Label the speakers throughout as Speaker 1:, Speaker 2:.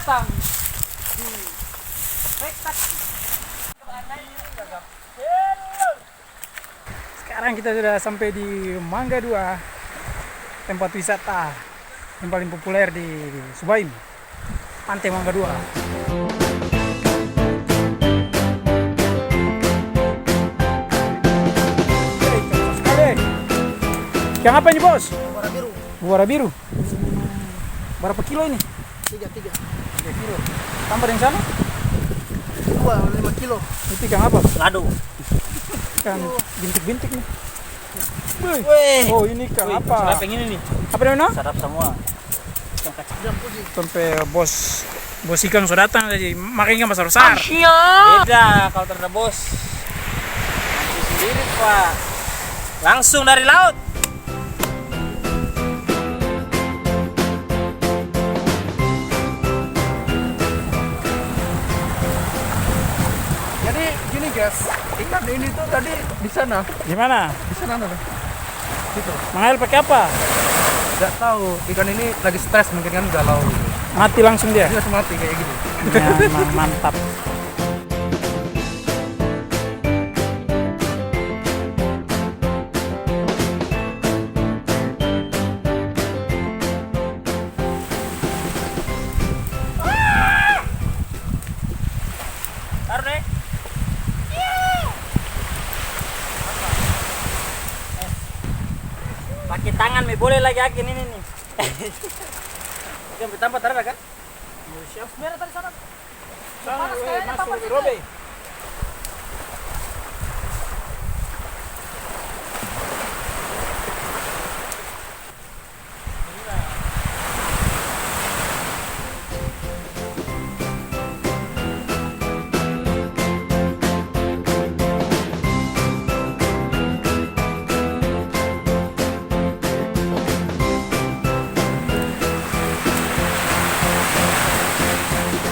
Speaker 1: datang di Rektak. Sekarang kita sudah sampai di Mangga 2, tempat wisata yang paling populer di Subaim, Pantai Mangga 2. Yang apa ini bos?
Speaker 2: Buara biru.
Speaker 1: Buara biru. Berapa kilo ini?
Speaker 2: 3
Speaker 1: kilo. Tambah yang sana?
Speaker 2: 5 kilo.
Speaker 1: Itu ikan apa?
Speaker 2: Lado.
Speaker 1: Ikan bintik-bintik nih.
Speaker 2: Wih.
Speaker 1: Oh ini ikan apa?
Speaker 2: Sedap yang ini nih.
Speaker 1: Apa namanya?
Speaker 2: Sadap semua. Ikan kacang putih.
Speaker 1: Sampai bos ikan sudah datang tadi. Makanya ikan besar-besar.
Speaker 2: Beda kalau ternyata bos. Nanti sendiri pak. Langsung dari laut.
Speaker 3: Jadi gini guys, ikan ini tuh tadi di sana.
Speaker 1: Gimana?
Speaker 3: Di sana ada. Gitu.
Speaker 1: Mangail pakai apa?
Speaker 3: Enggak tahu, ikan ini lagi stres mungkin kan galau gitu.
Speaker 1: Mati langsung dia.
Speaker 3: Dia langsung mati kayak gini.
Speaker 1: Ya, memang mantap.
Speaker 2: Taruh deh. Pakai tangan me boleh lagi akin ini nih. Yang bertambah taruh kan? Siap merah tadi sana. Panas kayaknya
Speaker 1: Masuk
Speaker 2: papas
Speaker 1: di
Speaker 2: itu.
Speaker 1: Robe.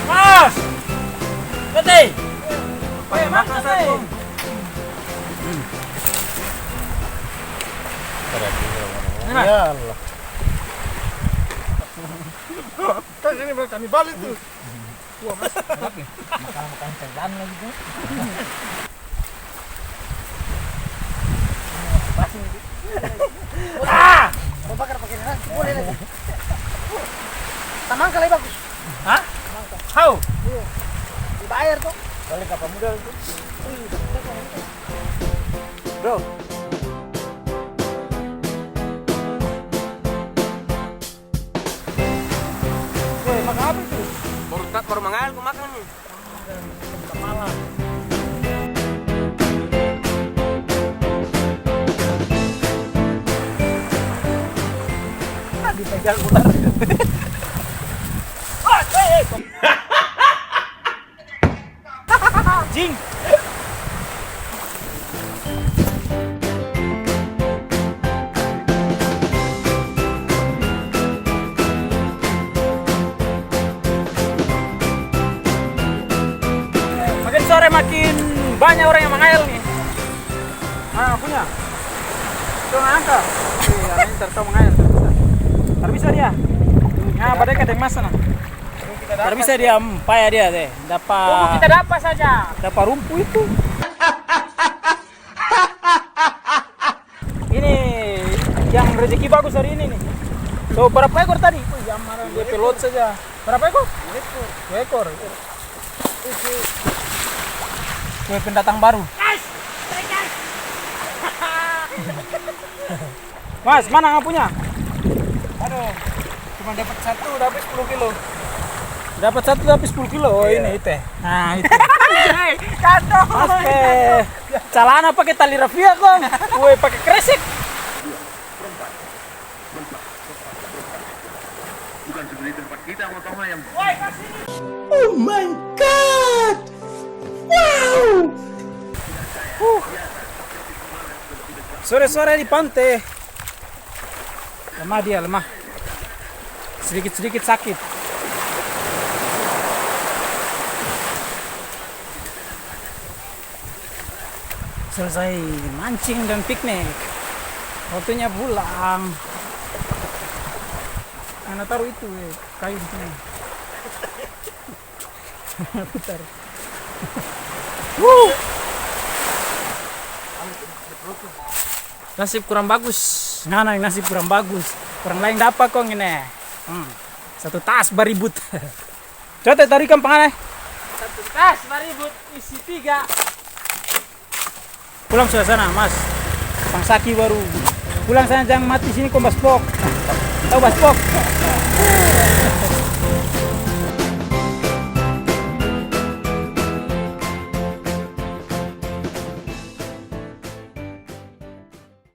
Speaker 2: Mas! Bete!
Speaker 1: Pakai makan satu.
Speaker 2: Ya Allah.
Speaker 3: Kan ini kami balik tuh.
Speaker 2: Makan cendana lagi tuh. Ah!
Speaker 3: Mau bakar pakai ini, boleh lagi. Tamang kali bagus.
Speaker 1: Hah? How?
Speaker 3: Dibayar tuh.
Speaker 2: Balik apa modal tuh?
Speaker 3: Bro,
Speaker 1: Woi, makan apa itu?
Speaker 2: Baru mangal aku makan nih.
Speaker 1: Dipegang ular. Jing. Makin sore makin banyak orang yang mengail nih. Ah, punya. Tuh angka. Iya, ini tertawa mengail. Tak bisa dia. Nah, pada kadang masa nah. Tak bisa dia, payah dia deh.
Speaker 2: Tunggu kita
Speaker 1: Dapat
Speaker 2: dapat saja.
Speaker 1: dapat rumpu itu. Ini yang rezeki bagus hari ini nih. So, berapa ekor tadi? Oh, jamaran dia pelot saja. Berapa ekor? 2 ekor. 2 ekor. Kue pendatang baru. Mas, mana nggak punya?
Speaker 3: aduh, cuma dapat satu, dapat 10 kilo.
Speaker 1: Dapat satu tapi 10 kilo. Oh, ini itu. Nah, itu.
Speaker 2: Kantong.
Speaker 1: Mas, celana pakai tali rafia kok. Kue pakai kresek.
Speaker 4: Bukan seperti tempat kita motongnya yang
Speaker 1: Oh my god! Wow! Sore-sore di pantai. Lemah dia, lemah. Sedikit-sedikit sakit. Selesai mancing dan piknik. Waktunya pulang. Mana taruh itu, kayu di sini. Putar. Wuh.
Speaker 2: Nasib kurang bagus.
Speaker 1: Nah, nasi kurang bagus. Kurang lain dapat kok ini. Satu tas baribut. Coba tarikan panganai.
Speaker 2: Satu tas baribut isi 3.
Speaker 1: Pulang sudah sana, Mas. Pangsaki baru. Pulang sana jangan mati sini kok Baspok. Tahu Baspok?